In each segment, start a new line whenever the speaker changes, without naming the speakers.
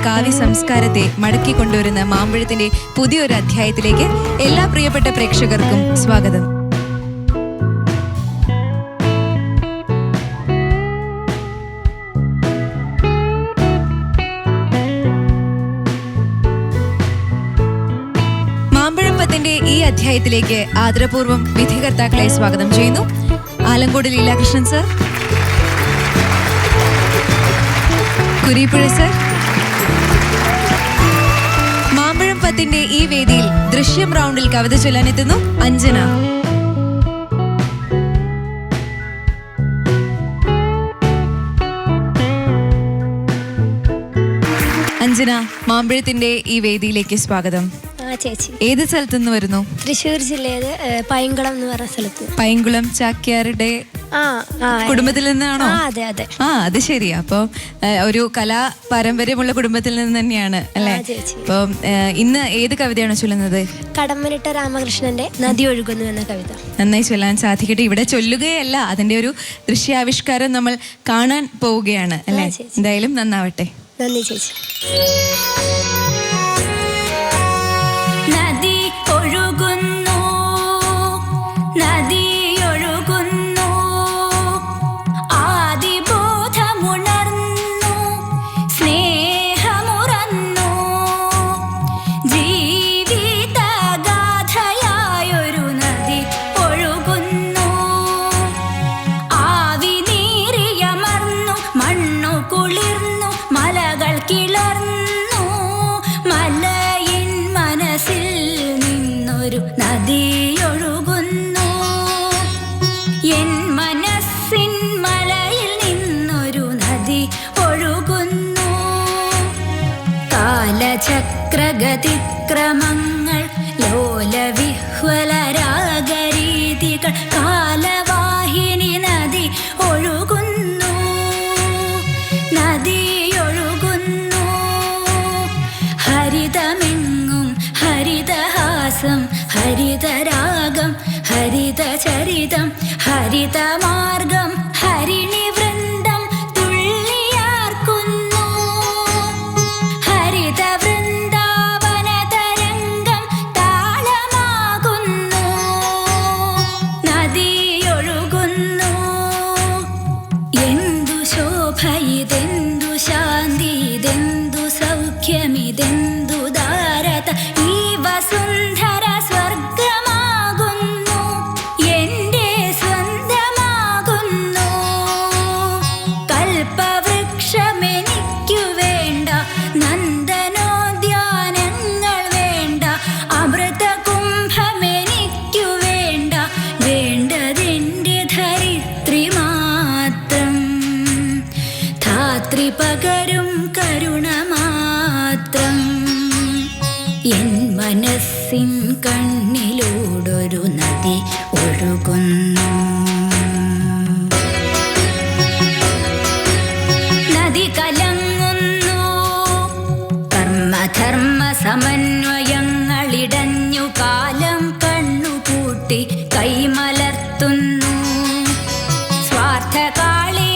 കാവ്യ സംസ്കാരത്തെ മടക്കി കൊണ്ടുവരുന്ന മാമ്പഴത്തിന്റെ പുതിയൊരു അധ്യായത്തിലേക്ക് എല്ലാ പ്രിയപ്പെട്ട പ്രേക്ഷകർക്കും സ്വാഗതം. മാമ്പഴപ്പത്തിന്റെ ഈ അധ്യായത്തിലേക്ക് ആദരപൂർവ്വം വിധികർത്താക്കളെ സ്വാഗതം ചെയ്യുന്നു. Alankode Leelakrishnan sir, Kureepuzha sir. മാമ്പഴം പത്തിന്റെ ഈ വേദിയിൽ ദൃശ്യം റൗണ്ടിൽ കവിത ചൊല്ലാനെത്തുന്നു അഞ്ജന. അഞ്ജന, മാമ്പഴത്തിന്റെ ഈ വേദിയിലേക്ക് സ്വാഗതം.
ചേച്ചി
ഏത് സ്ഥലത്തു നിന്ന് വരുന്നു?
തൃശ്ശൂർ ജില്ലയില് പൈങ്കുളം എന്ന് പറഞ്ഞ സ്ഥലത്ത്.
പൈങ്കുളം ചാക്യാരുടെ കുടുംബത്തിൽ നിന്നാണോ?
അതെ അതെ.
അത് ശരി. അപ്പൊ ഒരു കലാ പാരമ്പര്യമുള്ള കുടുംബത്തിൽ നിന്ന് തന്നെയാണ് അല്ലെ? അപ്പൊ ഇന്ന് ഏത് കവിതയാണോ ചൊല്ലുന്നത്?
കടമ്മനിട്ട രാമകൃഷ്ണന്റെ നദി ഒഴുകുന്നു എന്ന കവിത.
നന്നായി ചൊല്ലാൻ സാധിക്കട്ടെ. ഇവിടെ ചൊല്ലുകയല്ല, അതിന്റെ ഒരു ദൃശ്യാവിഷ്കാരം നമ്മൾ കാണാൻ പോവുകയാണ് അല്ലെ? എന്തായാലും നന്നാവട്ടെ.
നന്ദി ചേച്ചി.
ചക്രഗതിക്രമങ്ങൾ ലോലവിഹ്വലരാഗരീതികൾ കാലവാഹിനി നദി ഒഴുകുന്നു, നദി ഒഴുകുന്നു. ഹരിതമെങ്ങും ഹരിതഹാസം, ഹരിതരാഗം, ഹരിതചരിതം, ഹരിതമാർഗം, ഹരിണി വൃന്ദം തുള്ളിയാർക്കുന്നു. ഹരിത പകരും കരുണ മാത്രം. എൻ മനസ്സിൻ കണ്ണിലൂടൊരു നദി ഒഴുകുന്നു. നദി കലങ്ങുന്നു, കർമ്മധർമ്മ സമന്വയങ്ങളിടഞ്ഞു കാലം കണ്ണുകൂട്ടി കൈമലർത്തുന്നു. സ്വാർത്ഥകാളി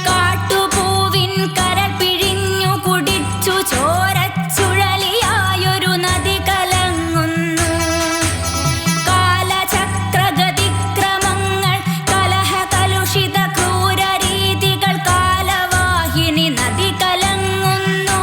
കാട്ടുപൂവിൻ കരൾ പിഴിഞ്ഞു കുടിച്ചു ചോരച്ചുഴലിയായൊരു നദി കലങ്ങുന്നു. കാലചക്രഗതിക്രമങ്ങൾ കലഹകലുഷിത ക്രൂരരീതികൾ കാലവാഹിനി നദി കലങ്ങുന്നു.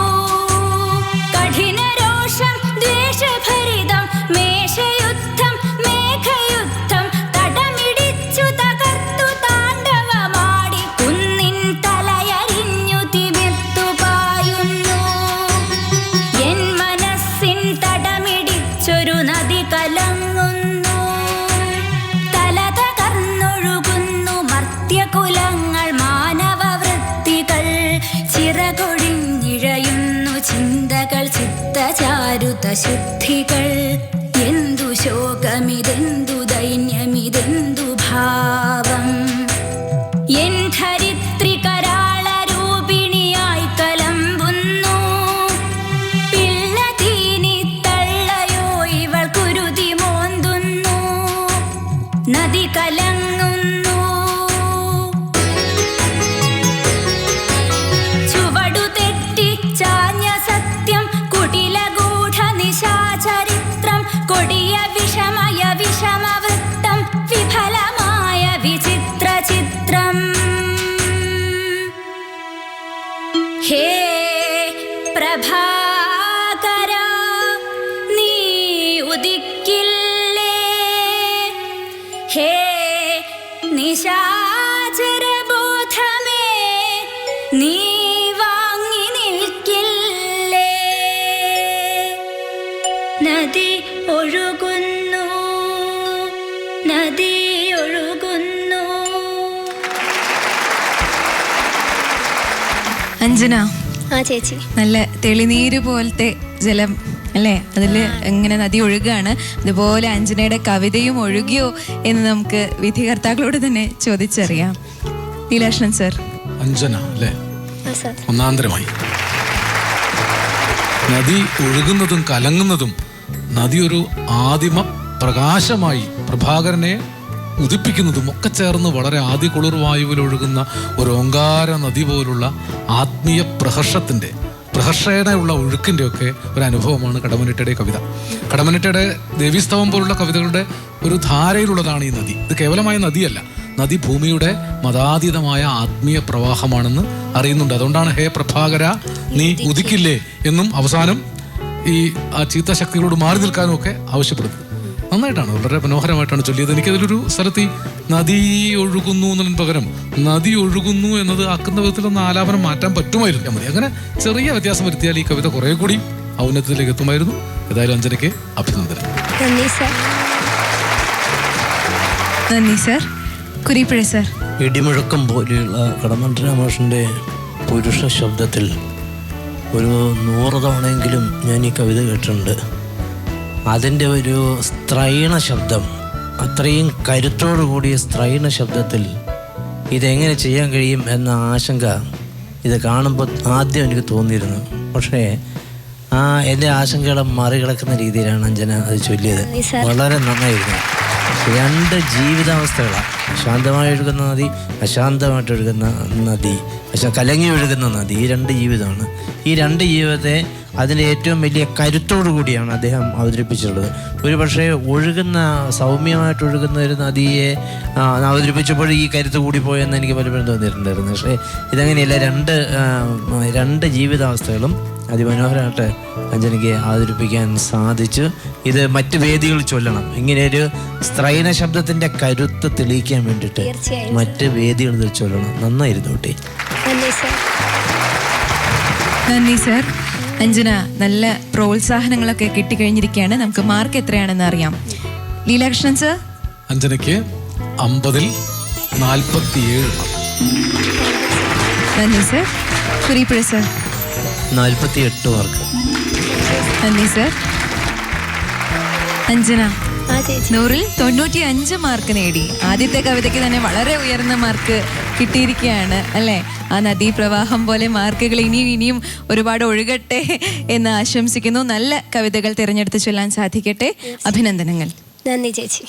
കഠിനരോഷം ദ്വേഷഭരിതം മേഷയുദ്ധം മേഘയുദ്ധം തടമിടിച്ചു തകർത്തു താണ്ഡവമാടി കുന്നിൻ തലയരിഞ്ഞു തിമിർത്തു പായുന്നു. എൻ മനസ്സിൻ തടമിടിച്ചൊരു നദി കലങ്ങുന്നു. തല തകർന്നൊഴുകുന്നു മർത്യകുലങ്ങൾ മാനവവൃത്തികൾ. ചിറകൊഴിഞ്ഞിഴയുന്നു ചിന്തകൾ ചിത്തചാരുത ശുദ്ധികൾ. എന്തു ശോകമിതെന്തു ദൈന്യമിതെന്തു ഭാവം. എൻ ധരിത്രി കരാളരൂപിണിയായി കലമ്പുന്നു. പിള്ളതീനി തള്ളയോ ഇവൾ കുരുതി മോന്തുന്നു. നദി കലങ്ങുന്നു. പ്രഭാകര നീ ഉദിക്കില്ലേ ഹേ നിശാചരബോധമേ നീ വാങ്ങി നിൽക്കില്ലേ നദി ഒഴുകുന്നു നദി ഒഴുകുന്നു.
അഞ്ജന,
ആ ചേച്ചി.
നല്ല തെളിനീര് പോലത്തെ ജലം അല്ലേ, അതിൽ ഇങ്ങനെ നദി ഒഴുകാണ്. അതുപോലെ അഞ്ജനയുടെ കവിതയും ഒഴുകിയോ എന്ന് നമുക്ക് വിധികർത്താക്കളോട് തന്നെ ചോദിച്ചറിയാം. ലീലാകൃഷ്ണൻ സർ.
അഞ്ജന അല്ലേ,
ആ സാർ.
ഒന്നാന്തരമായി നദി ഒഴുകുന്നതും കലങ്ങുന്നതും, നദി ഒരു ആദിമ പ്രകാശമായി പ്രഭാകരനെ ഉദിപ്പിക്കുന്നതും ഒക്കെ ചേർന്ന് വളരെ ആദി കുളിർ വായുവിൽ ഒഴുകുന്ന ഒരു ഓങ്കാര നദി പോലുള്ള ആത്മീയ പ്രഹർഷയുടെ ഒഴുക്കിൻ്റെ ഒക്കെ ഒരു അനുഭവമാണ് കടമ്മനിട്ടയുടെ കവിത. കടമ്മനിട്ടയുടെ ദേവീസ്തവം പോലുള്ള കവിതകളുടെ ഒരു ധാരയിലുള്ളതാണ് ഈ നദി. ഇത് കേവലമായ നദിയല്ല, നദി ഭൂമിയുടെ മതാതീതമായ ആത്മീയ പ്രവാഹമാണെന്ന് അറിയുന്നുണ്ട്. അതുകൊണ്ടാണ് ഹേ പ്രഭാകര നീ ഉദിക്കില്ലേ എന്നും അവസാനം ഈ ചീത്ത ശക്തികളോട് മാറി നിൽക്കാനും ഒക്കെ ആവശ്യപ്പെടുന്നത്. നന്നായിട്ടാണ്, വളരെ മനോഹരമായിട്ടാണ് ചൊല്ലിയത്. എനിക്കതിലൊരു സ്ഥലത്ത് ഈ നദി ഒഴുകുന്നു എന്നതിന് പകരം നദി ഒഴുകുന്നു എന്നത് ആക്കുന്ന വിധത്തിലൊന്ന് ആലാപനം മാറ്റാൻ പറ്റുമായിരുന്നു മതി. അങ്ങനെ ചെറിയ വ്യത്യാസം വരുത്തിയാൽ ഈ കവിത കുറെ കൂടി ഔന്നത്യത്തിലേക്ക് എത്തുമായിരുന്നു. ഏതായാലും അഞ്ജനയ്ക്ക് അഭിനന്ദനം.
നന്ദി സർ. കുരിപ്പുഴ സർ.
ഇടിമുഴക്കം പോലെയുള്ള കടമ്മനിട്ട രാമകൃഷ്ണൻ്റെ പുരുഷ ശബ്ദത്തിൽ ഒരു 100 തവണയെങ്കിലും ഞാൻ ഈ കവിത കേട്ടിട്ടുണ്ട്. അതിൻ്റെ ഒരു സ്ത്രൈണ ശബ്ദം, അത്രയും കരുത്തോടു കൂടിയ സ്ത്രൈണ ശബ്ദത്തിൽ ഇതെങ്ങനെ ചെയ്യാൻ കഴിയും എന്ന ആശങ്ക ഇത് കാണുമ്പോൾ ആദ്യം എനിക്ക് തോന്നിയിരുന്നു. പക്ഷേ എൻ്റെ ആശങ്കകളെ മറികടക്കുന്ന രീതിയിലാണ് അഞ്ജന അത് ചൊല്ലിയത്. വളരെ നന്നായിരുന്നു. 2 ജീവിതാവസ്ഥകളാണ്, ശാന്തമായി ഒഴുകുന്ന നദി, അശാന്തമായിട്ട് ഒഴുകുന്ന നദി, കലങ്ങി ഒഴുകുന്ന നദി. ഈ 2 ജീവിതമാണ്. ഈ 2 ജീവിതത്തെ അതിൻ്റെ ഏറ്റവും വലിയ കരുത്തോടു കൂടിയാണ് അദ്ദേഹം അവതരിപ്പിച്ചിട്ടുള്ളത്. ഒരു പക്ഷേ സൗമ്യമായിട്ട് ഒഴുകുന്ന ഒരു നദിയെ അവതരിപ്പിച്ചപ്പോൾ ഈ കരുത്ത് കൂടിപ്പോയെന്ന് എനിക്ക് പലപ്പോഴും തോന്നിയിട്ടുണ്ടായിരുന്നു. പക്ഷേ ഇതങ്ങനെയല്ല, 2 ജീവിതാവസ്ഥകളും അതിമനോഹരമായിട്ട് അഞ്ജനയ്ക്ക് അവതരിപ്പിക്കാൻ സാധിച്ചു. ഇത് മറ്റ് വേദികളിൽ ചൊല്ലണം. ഇങ്ങനെയൊരു സ്ത്രൈണ ശബ്ദത്തിൻ്റെ കരുത്ത് തെളിയിക്കാൻ വേണ്ടിയിട്ട് മറ്റ് വേദികളിൽ ചൊല്ലണം. നന്നായിരുന്നു കുട്ടി.
നന്ദി സർ. അഞ്ജന, നല്ല പ്രോത്സാഹനങ്ങളൊക്കെ കിട്ടിക്കഴിഞ്ഞിരിക്കുകയാണ്. നമുക്ക് മാർക്ക് എത്രയാണെന്ന് അറിയാം. ലീലാകൃഷ്ണൻ സർ.
അഞ്ജനയ്ക്ക് 50-ൽ 47 മാർക്ക്.
നന്ദി സർ. കുരിപ്പുഴ സർ.
48 മാർക്ക്.
നന്ദി സർ. അഞ്ജന, 100-ൽ 95 മാർക്ക് നേടി. ആദ്യത്തെ കവിതയ്ക്ക് തന്നെ വളരെ ഉയർന്ന മാർക്ക് കിട്ടിയിരിക്കുകയാണ് അല്ലേ. ആ നദീപ്രവാഹം പോലെ മാർക്കുകൾ ഇനിയും ഒരുപാട് ഒഴുകട്ടെ എന്ന് ആശംസിക്കുന്നു. നല്ല കവിതകൾ തിരഞ്ഞെടുത്ത് ചൊല്ലാൻ സാധിക്കട്ടെ. അഭിനന്ദനങ്ങൾ.
നന്ദി ചേച്ചി.